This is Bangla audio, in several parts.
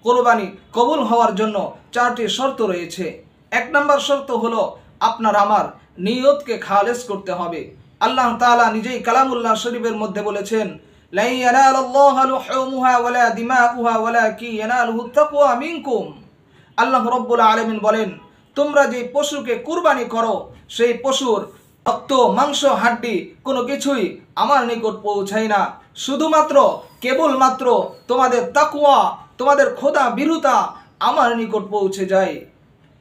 কোরবানি কবুল হওয়ার জন্য 4টি শর্ত রয়েছে। 1 নম্বর শর্ত হলো আপনার আমার নিয়তকে খালেস করতে হবে। আল্লাহ তাআলা নিজেই কালামুল্লাহ শরীফের মধ্যে বলেছেন, লা ইয়ানালুল্লাহু লুহুমুহা ওয়ালা দিমাউহা ওয়ালাকিন ইয়ানালুহুত তাকওয়া মিনকুম। আল্লাহ রাব্বুল আলামিন বলেন, তোমরা যে পশুকে কুরবানি করো সেই পশুর রক্ত, মাংস, হাড্ডি কোনো কিছুই আমার নিকট পৌঁছায় না, শুধুমাত্র কেবলমাত্র তোমাদের তাকওয়া, তোমাদের খোদা বিরুতা আমার নিকট পৌঁছে যায়।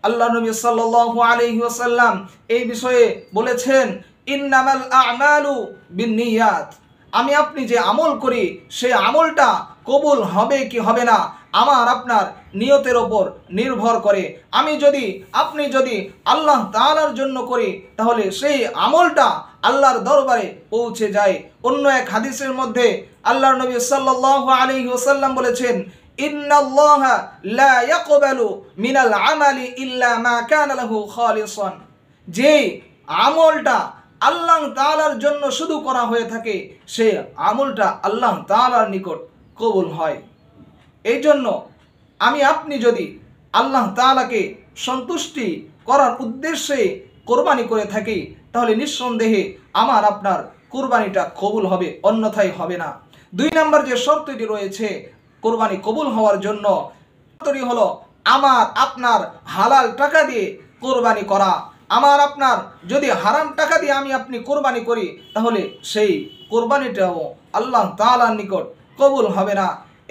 আল্লাহ নবী সাল্লাল্লাহু আলাইহি ওয়াসাল্লাম এই বিষয়ে বলেছেন, ইন্নামাল আমালু বিন্নিয়াত। আমি আপনি যে আমল করি সেই আমলটা কবুল হবে কি হবে না আমার আপনার নিয়তের ওপর নির্ভর করে। আপনি যদি আল্লাহ তাআলার জন্য করি তাহলে সেই আমলটা আল্লাহর দরবারে পৌঁছে যায়। অন্য এক হাদিসের মধ্যে আল্লাহর নবী সাল্লাল্লাহু আলাইহি ওয়াসাল্লাম বলেছেন, ইন্নাল্লাহা লা ইয়াকবালু মিনাল আমালি ইল্লা মা কানা লাহু খালিসান। যে আমলটা আল্লাহ তাআলার জন্য শুধু করা হয়ে থাকে সেই আমলটা আল্লাহ তাআলার নিকট কবুল হয়। এই জন্য আমি আপনি যদি আল্লাহ তাআলাকে সন্তুষ্টি করার উদ্দেশ্যে কোরবানি করে থাকি তাহলে নিঃসন্দেহে আমার আপনার কোরবানিটা কবুল হবে, অন্যথায় হবে না। 2 নম্বর যে শর্তটি রয়েছে কোরবানি কবুল হওয়ার জন্য, শর্তটি হলো আমার আপনার হালাল টাকা দিয়ে কোরবানি করা। আমার আপনার যদি হারাম টাকা দিয়ে আমি আপনি কোরবানি করি তাহলে সেই কোরবানিটাও আল্লাহ তাআলার নিকট কবুল হবে না।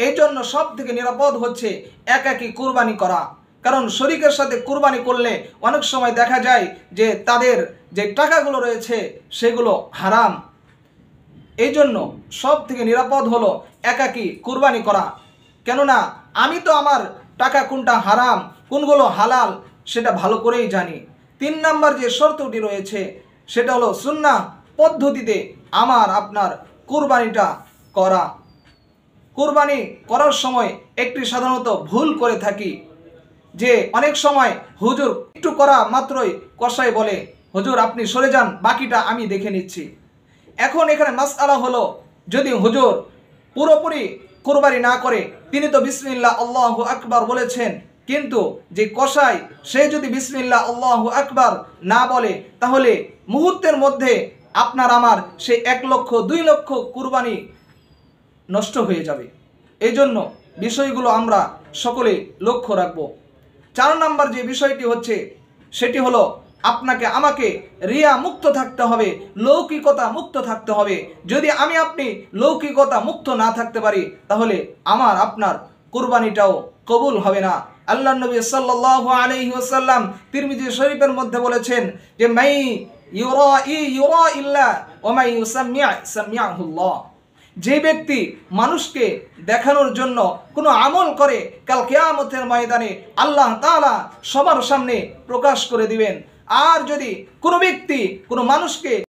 এই জন্য সব থেকে নিরাপদ হচ্ছে একাকী কোরবানি করা। কারণ শরীকের সাথে কোরবানি করলে অনেক সময় দেখা যায় যে তাদের যে টাকাগুলো রয়েছে সেগুলো হারাম। এই জন্য সব থেকে নিরাপদ হলো একাকী কোরবানি করা। কেননা আমি তো আমার টাকা কোনটা হারাম কোনগুলো হালাল সেটা ভালো করেই জানি। 3 নম্বর যে শর্তটি রয়েছে সেটা হলো সুন্নাহ পদ্ধতিতে আমার আপনার কোরবানিটা করা। কোরবানি করার সময় একটি সাধারণত ভুল করে থাকি যে অনেক সময় হুজুর একটু করা মাত্রই কসাই বলে, হুজুর আপনি সরে যান, বাকিটা আমি দেখে নিচ্ছি। এখন এখানে মাসআলা হলো, যদি হুজুর পুরোপুরি কোরবানি না করে, তিনি তো বিসমিল্লাহ আল্লাহু আকবার বলেছেন, কিন্তু যে কসাই সে যদি বিসমিল্লাহ আল্লাহু আকবার না বলে তাহলে মুহূর্তের মধ্যে আপনার আমার সেই 1 লক্ষ 2 লক্ষ কোরবানি নষ্ট হয়ে যাবে। এই জন্য বিষয়গুলো আমরা সকলে লক্ষ্য রাখব। 4 নম্বর যে বিষয়টি হচ্ছে সেটি হলো আপনাকে আমাকে রিয়া মুক্ত থাকতে হবে, লৌকিকতা মুক্ত থাকতে হবে। যদি আমি আপনি লৌকিকতা মুক্ত না থাকতে পারি তাহলে আমার আপনার কোরবানিটাও কবুল হবে না। আল্লাহ নবী সাল্লাল্লাহু আলাইহি ওয়াসাল্লাম তিরমিজি শরীফের মধ্যে বলেছেন যে মাই ইউরা ইল্লা ওয়া মাই ইউসাম্মি' সামি'াহুল্লাহ। যে ব্যক্তি মানুষকে দেখানোর জন্য কোনো আমল করে কাল কিয়ামতের ময়দানে আল্লাহ তাআলা সবার সামনে প্রকাশ করে দিবেন। আর যদি কোনো ব্যক্তি কোনো মানুষকে